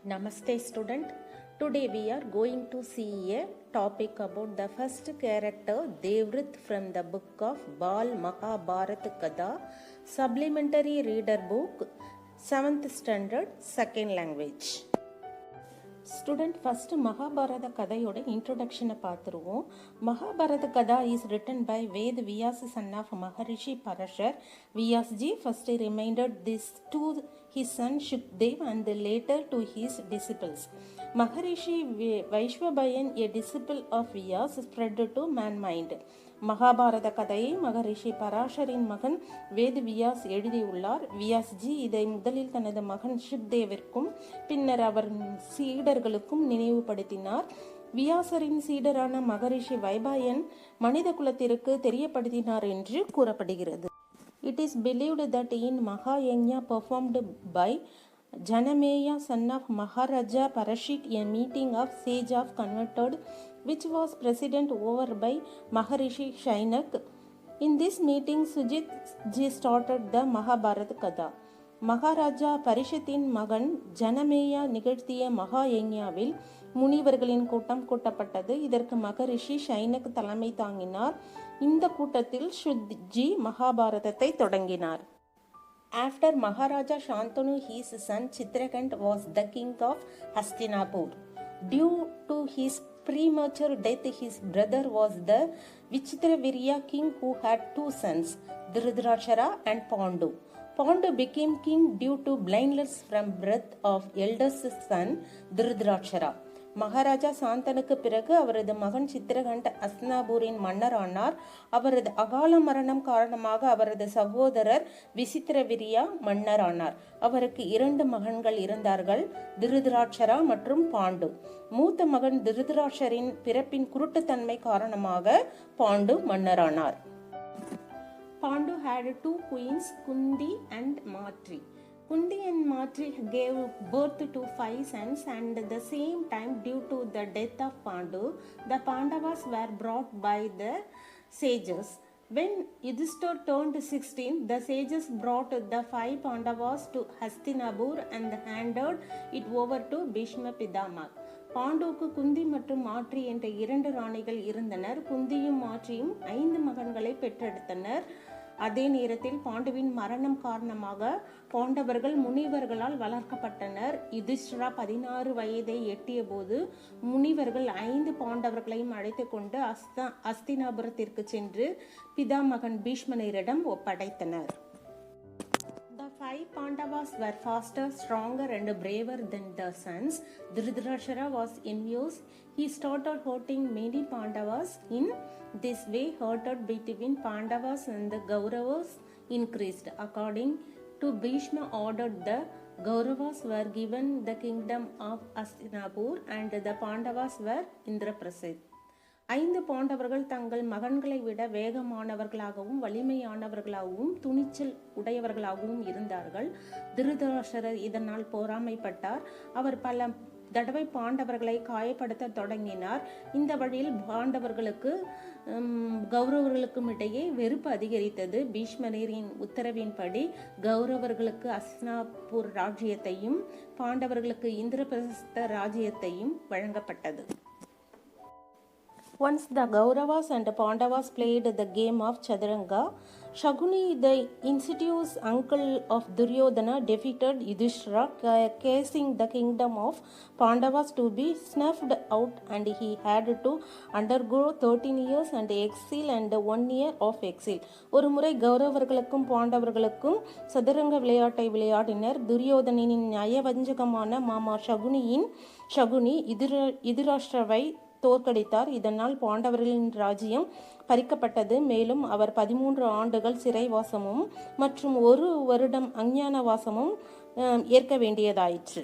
Namaste student. Today we are going to see a topic about the first character Devrit from the book of Bal Mahabharat Kada, supplementary reader book, 7th standard, second language. Student first Mahabharat கதையோட இன்ட்ரொடக்ஷனை பார்த்துருவோம். Mahabharat katha is written by Ved Vyas son of Maharishi Parashar. Vyasji first reminded this to his son Shukdev and later to his disciples. Maharishi Vaishvabayan, a disciple of Vyas, spread to mankind. Mahabharata கதையை மகரிஷி பராஷரின் மகன் வேத் வியாஸ் எழுதியுள்ளார். வியாஸ்ஜி இதை முதலில் தனது மகன் சுக்தேவிற்கும் பின்னர் அவர் சீடர்களுக்கும் நினைவுபடுத்தினார். வியாசரின் சீடரான மகரிஷி வைபாயன் மனித குலத்திற்கு தெரியப்படுத்தினார் என்று கூறப்படுகிறது. It is believed that in Mahayajna performed by Janameya son of Maharaja Parashik, a meeting of sage of converted which was president over by Maharishi Shainak. In this meeting Sujit ji started the Mahabharata Kada. Maharaja பரிஷத்தின் மகன் ஜனமேயா நிகழ்த்திய மகாயஜ்ஞாவில் முனிவர்களின் கூட்டம் கூட்டப்பட்டது. இதற்கு மகரிஷி ஷைனக் தலைமை தாங்கினார். இந்த கூட்டத்தில் சுத்ஜி மகாபாரதத்தை தொடங்கினார். After Maharaja Shantanu, his son Chitraketu was the king of Hastinapur. Due to his premature death, his brother was the Vichitravirya king who had two sons, Dhritarashtra and Pandu. Pandu became king due to blindness from birth of eldest son Dhritarashtra. Maharaja சாந்தனுக்கு பிறகு அவரது மகன் சித்திரகண்ட் அஸ்தினாபூரின் மன்னரானார். அவரது அகால மரணம் காரணமாக அவரது சகோதரர் விசித்திரவிரியா மன்னரானார். அவருக்கு 2 மகன்கள் இருந்தார்கள், திருதராட்சரா மற்றும் பாண்டு. மூத்த மகன் திருதராட்சரின் பிறப்பின் குருட்டுத்தன்மை காரணமாக பாண்டு மன்னரானார். Pandu had 2 queens, Kundi and Matri. Kundi and Matri gave birth to 5 sons, and at the same time, due to the death of Pandu, the Pandavas were brought by the sages. When Yudhishthira turned 16, the sages brought the 5 Pandavas to Hastinapur and handed it over to Bhishma Pitamaha. பாண்டுவுக்கு குந்தி மற்றும் மாற்றி என்ற 2 ராணிகள் இருந்தனர். குந்தியும் மாற்றியும் 5 மகன்களை பெற்றெடுத்தனர். அதே நேரத்தில் பாண்டுவின் மரணம் காரணமாக பாண்டவர்கள் முனிவர்களால் வளர்க்கப்பட்டனர். யுதிஷ்டிரா 16 வயதை எட்டிய போது முனிவர்கள் 5 பாண்டவர்களையும் அழைத்து கொண்டு அஸ்தினாபுரத்திற்கு சென்று பிதாமகன் பீஷ்மனிடம் ஒப்படைத்தனர். The 5 Pandavas were faster, stronger and braver than their sons. Dhritarashtra was envious. He started hurting many Pandavas. In this way, hatred between Pandavas and the Kauravas increased. According to Bhishma ordered, the Kauravas were given the kingdom of Hastinapur and the Pandavas were Indraprasith. 5 பாண்டவர்கள் தங்கள் மகன்களை விட வேகமானவர்களாகவும் வலிமையானவர்களாகவும் துணிச்சல் உடையவர்களாகவும் இருந்தார்கள். திருதராஷ்டிரர் இதனால் பொறாமைப்பட்டார். அவர் பல தடவை பாண்டவர்களை காயப்படுத்த தொடங்கினார். இந்த வழியில் பாண்டவர்களுக்கு கௌரவர்களுக்கும் இடையே வெறுப்பு அதிகரித்தது. பீஷ்மரின் உத்தரவின்படி கௌரவர்களுக்கு அஸ்தினாபூர் ராஜ்யத்தையும் பாண்டவர்களுக்கு இந்திரபிரஸ்த ராஜ்யத்தையும் வழங்கப்பட்டது. Once the Kauravas and Pandavas played the game of Chaturanga, Shakuni, the insidious uncle of Duryodhana, defeated Yudhishthira, causing the kingdom of Pandavas to be snuffed out, and he had to undergo 13 years and exile and 1 year of exile. ஒரு முறை கௌரவர்களுக்கும் பாண்டவர்களுக்கும் சதுரங்க விளையாட்டை விளையாடினர். துரியோதனின் நயவஞ்சகமான மாமா ஷகுனி யுதிராஷ்டிரவை தோற்கடித்தார். இதனால் பாண்டவர்களின் ராஜ்யம் பறிக்கப்பட்டது. மேலும் அவர் 13 ஆண்டுகள் சிறைவாசமும் மற்றும் 1 வருடம் அஞ்ஞானவாசமும் ஏற்க வேண்டியதாயிற்று.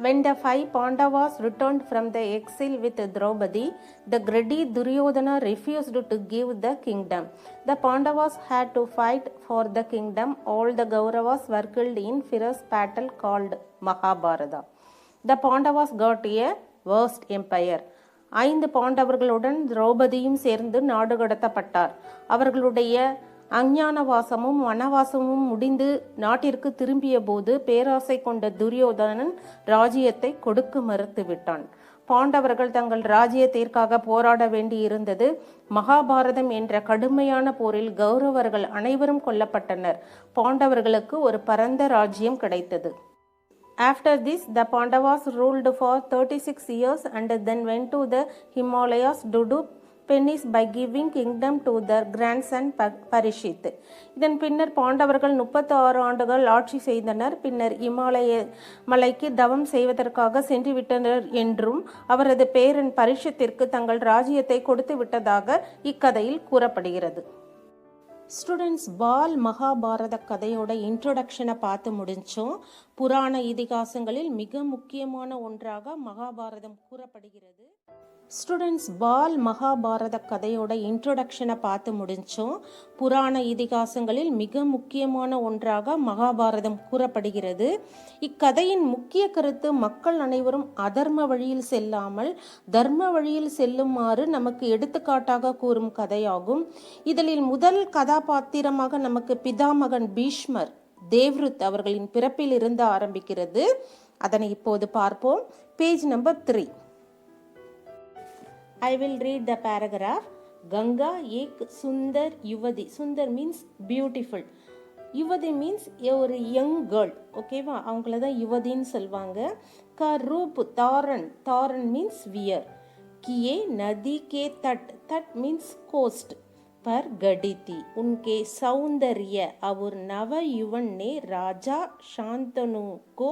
When the 5 Pandavas returned from the exile with Draupadi, the greedy Duryodhana refused to give the kingdom. The Pandavas had to fight for the kingdom. All the Kauravas were killed in fierce battle called Mahabharata. The Pandavas got a vast empire. 5 பாண்டவர்களுடன் திரௌபதியும் சேர்ந்து நாடு கடத்தப்பட்டார். அவர்களுடைய அஞ்ஞானவாசமும் வனவாசமும் முடிந்து நாட்டிற்கு திரும்பிய போது பேராசை கொண்ட துரியோதனன் ராஜ்யத்தை கொடுக்க மறுத்து விட்டான். பாண்டவர்கள் தங்கள் ராஜ்யத்திற்காக போராட வேண்டியிருந்தது. மகாபாரதம் என்ற கடுமையான போரில் கௌரவர்கள் அனைவரும் கொல்லப்பட்டனர். பாண்டவர்களுக்கு ஒரு பரந்த ராஜ்யம் கிடைத்தது. After this, the Pandavas ruled for 36 years and then went to the Himalayas to do penance by giving kingdom to their grandson Parishit. இதன் பின்னர் பாண்டவர்கள் 36 ஆண்டுகள் ஆட்சி செய்தனர். பின்னர் இமாலய மலைக்கு தவம் செய்வதற்காக சென்றுவிட்டனர் என்றும் அவரது பேரன் பரிஷத்திற்கு தங்கள் ராஜ்யத்தை கொடுத்து விட்டதாக இக்கதையில் கூறப்படுகிறது. ஸ்டூடெண்ட்ஸ், பால் மகாபாரத கதையோட இன்ட்ரோடக்ஷனை பார்த்து முடிஞ்சோம். புராண இதிகாசங்களில் மிக முக்கியமான ஒன்றாக மகாபாரதம் கூறப்படுகிறது. ஸ்டூடெண்ட்ஸ், பால் மகாபாரத கதையோட இன்ட்ரோடக்ஷனை பார்த்து முடிஞ்சோம். புராண இதிகாசங்களில் மிக முக்கியமான ஒன்றாக மகாபாரதம் கூறப்படுகிறது. இக்கதையின் முக்கிய கருத்து மக்கள் அனைவரும் அதர்ம வழியில் செல்லாமல் தர்ம வழியில் செல்லுமாறு நமக்கு எடுத்துக்காட்டாக கூறும் கதையாகும். இதில் முதல் கதாபாத்திரமாக நமக்கு பிதாமகன் பீஷ்மர் தேவ்ருத் அவர்களின் பிறப்பில் இருந்து ஆரம்பிக்கிறது. அதனை இப்போது பார்ப்போம். Page number 3. I will read the paragraph. Ganga ek sundar yuvadi. Sundar means beautiful. யுவதி மீன்ஸ் ஒரு யங் கேர்ள். ஓகேவா, அவங்கள தான் யுவதின்னு சொல்லுவாங்க. க ரூப் தாரன். தாரன் மீன்ஸ் வியர். கியே நதி கே தட். தட் மீன்ஸ் கோஸ்ட். पर गढ़ी थी उनके सौंदर्य और नव युवन ने राजा शांतनु को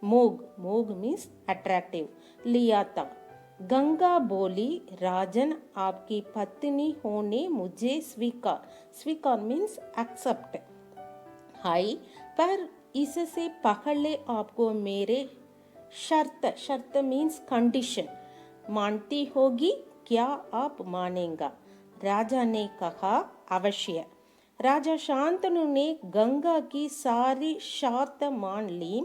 मोग. मोग मीन्स अट्रैक्टिव लिया था. गंगा बोली, राजन आपकी पत्नी होने मुझे स्वीकार. स्वीकार मीन्स एक्सेप्ट है, पर इससे पहले आपको मेरे शर्त. शर्त मीन्स कंडीशन. मानती होगी क्या आप मानेगा. राजा ने कहा अवश्य. राजा शांतनु ने गंगा की सारी शर्त मान ली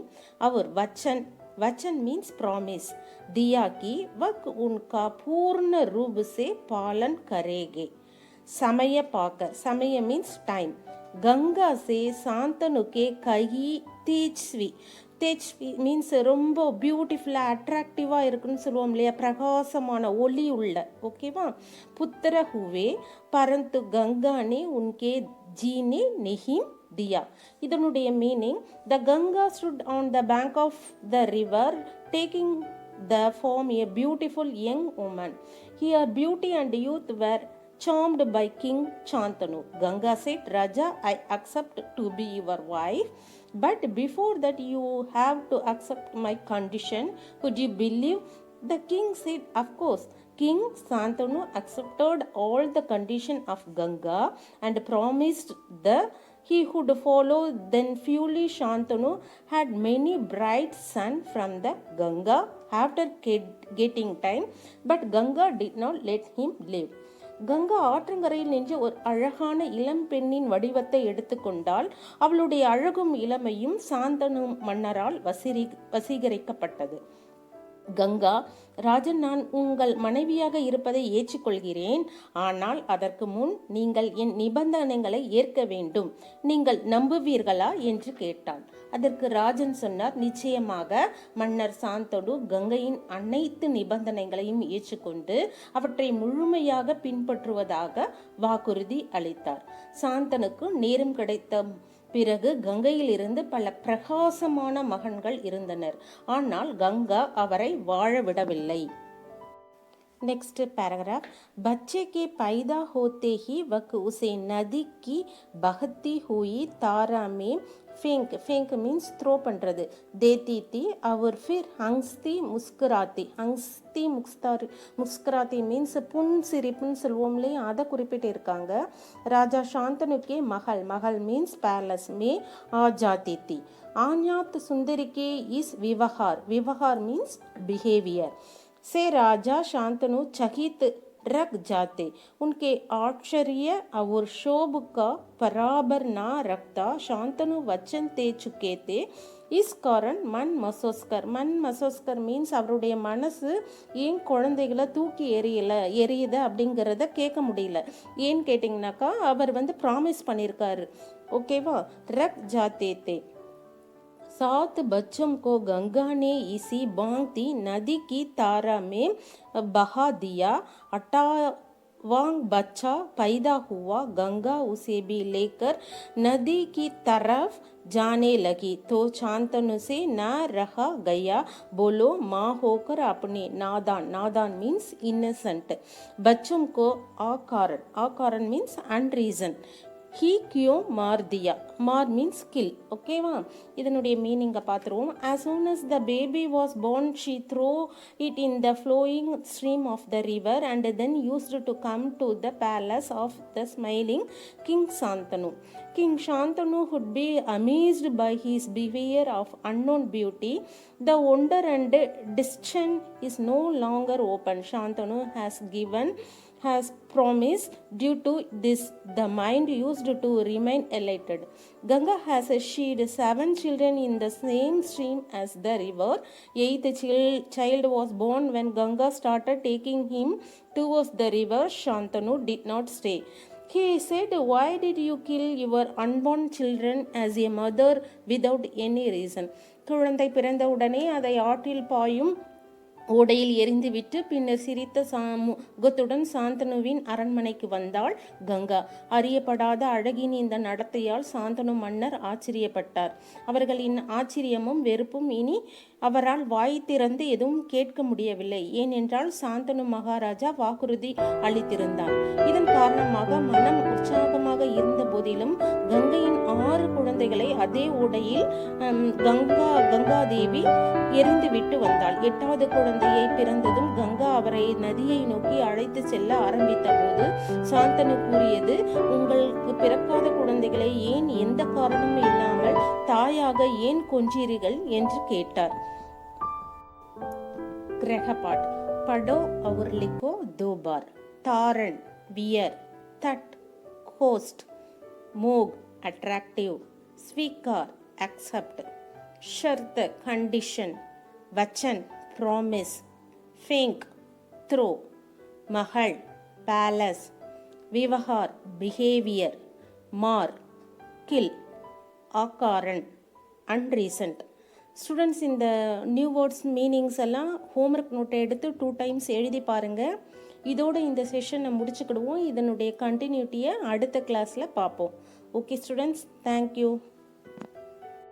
और वचन. वचन मीन्स प्रॉमिस दिया कि वह उनका पूर्ण रूप से पालन करेंगे. समय पाकर. समय मीन्स टाइम. गंगा से शांतनु के कई तेजस्वी. தேஜ்வி மீன்ஸ் ரொம்ப பியூட்டிஃபுல்லாக அட்ராக்டிவாக இருக்குன்னு சொல்லுவோம் இல்லையா, பிரகாசமான ஒளி உள்ள. ஓகேவா. புத்திர ஹுவே பரந்து கங்கானே உன்கே ஜீனே நெஹிம் தியா. இதனுடைய meaning, the Ganga stood on the bank of the river taking the form a beautiful young woman. Her beauty and youth were charmed by King Shantanu. Ganga said, Raja, I accept to be your wife, but before that you have to accept my condition. Could you believe? The king said, of course. King Shantanu accepted all the condition of Ganga and promised that he would follow. Then fully Shantanu had many bright sons from the Ganga after getting time, but Ganga did not let him live. Ganga ஆற்றங்கரையில் நின்று ஒரு அழகான இளம் பெண்ணின் வடிவத்தை எடுத்துக்கொண்டால் அவளுடைய அழகும் இளமையும் சாந்தனு மன்னரால் வசீகரிக்கப்பட்டது. கங்கா, ராஜன், நான் உங்கள் மனைவியாக இருப்பதை ஏற்றுக்கொள்கிறேன். ஆனால் அதற்கு முன் நீங்கள் என் நிபந்தனைகளை ஏற்க வேண்டும். நீங்கள் நம்புவீர்களா என்று கேட்டான். அதற்கு ராஜன் சொன்னார், நிச்சயமாக. மன்னர் சாந்தனு கங்கையின் அனைத்து நிபந்தனைகளையும் ஏற்றுக்கொண்டு அவற்றை முழுமையாக பின்பற்றுவதாக வாக்குறுதி அளித்தார். சாந்தனுக்கு நேரம் கிடைத்த பிறகு கங்கையில் இருந்து பல பிரகாசமான மகன்கள் இருந்தனர். ஆனால் கங்கா அவரை வாழ விடவில்லை. Next paragraph. बच्चे के पैदा होते ही वह उसे नदी की बहती हुई तारा में फेंक. फेंक मीन्स थ्रो पண்றது देती थी और फिर हंसती मुस्कुराती. हंसती मुस्कुराती मीन्स புன் சிரிப்புன்னு சொல்லுவோம் இல்லையா, அதை குறிப்பிட்டு இருக்காங்க. ராஜா शांतनु के महल. महल मीन्स पैलेस में आ जाती थी. आन्यात सुंदरी के इस व्यवहार. व्यवहार मीन्स बिहेवियर से राजा शांतनु चकित रख जाते, उनके आश्चर्य और शोभ का बराबर ना रखता, शांतनु वचन दे चुके थे. இஸ் காரன் மன் மசோஸ்கர் மீன்ஸ் அவருடைய மனசு ஏன் குழந்தைகளை தூக்கி எரியுது அப்படிங்கிறத கேட்க முடியல. ஏன்னு கேட்டிங்கனாக்கா அவர் ப்ராமிஸ் பண்ணியிருக்காரு. ஓகேவா. ரக் ஜாத்தே தே. 7 बच्चों को गंगा ने इसी भांति नदी की धारा में बहा दिया. 8वां बच्चा पैदा हुआ. गंगा उसे भी लेकर नदी की तरफ जाने लगी तो शांतनु से न रहा गया. बोलो माँ होकर अपने नादान मीन्स इनसेंट बच्चों को आकारण मीन्स अनरीजन he क्यों मार दिया. மார் மீன்ஸ் கில். ஓகேவா. இதனுடைய மீனிங்கை பார்த்துருவோம். as soon as the baby was born she threw it in the flowing stream of the river and then used to come to the palace of the smiling King Shantanu. King Shantanu would be amazed by his behavior of unknown beauty. The wonder and decision is no longer open. Shantanu has promised. Due to this, the mind used to remain elated. Ganga has shed 7 children in the same stream as the river. 8th child was born when Ganga started taking him towards the river. Shantanu did not stay. He said, why did you kill your unborn children as a mother without any reason? குழந்தை பிறந்த உடனே அதை ஆற்றில் பாயும் ஓடையில் எரிந்துவிட்டு பின்னர் சிரித்த முகத்துடன் சாந்தனுவின் அரண்மனைக்கு வந்தாள் கங்கா. அறியப்படாத அழகின் இந்த நடத்தையால் சாந்தனு மன்னர் ஆச்சரியப்பட்டார். அவர்களின் ஆச்சரியமும் வெறுப்பும் இனி அவரால் வாய் திறந்து எதுவும் கேட்க முடியவில்லை. ஏனென்றால் சாந்தனு மகாராஜா வாக்குறுதி அளித்திருந்தார். இதன் காரணமாக மனம் உற்சாகமாக இருந்த போதிலும் கங்கையின் 6 குழந்தைகளை அதே ஓடையில் கங்காதேவி எரிந்து விட்டு வந்தாள். 8வது குழந்தையை பிறந்ததும் கங்கா அவரை நதியை நோக்கி அழைத்து செல்ல ஆரம்பித்த போது சாந்தனு கூறியது, உங்களுக்கு பிறக்காத குழந்தைகளை ஏன் எந்த காரணமும் இல்லாமல் தாயாக ஏன் கொஞ்சீர்கள் என்று கேட்டார். கிரகபாட் படோ और लिखो 2 बार. तारण वियर, तट होस्ट, मोग अट्रैक्टिव, स्वीकार एक्सेप्ट, शर्त कंडीशन, वचन प्रॉमिस, फेंक थ्रो, महल पैलेस, व्यवहार बिहेवियर, मार किल, आकारण अनरीசன்ட். ஸ்டூடெண்ட்ஸ் இந்த நியூ வேர்ட்ஸ் மீனிங்ஸ் எல்லாம் ஹோம்ஒர்க் நோட்டை எடுத்து 2 டைம்ஸ் எழுதி பாருங்கள். இதோடு இந்த செஷனை முடிச்சுக்கிடுவோம். இதனுடைய கண்டினியூட்டியை அடுத்த கிளாஸில் பார்ப்போம். Okay students, thank you.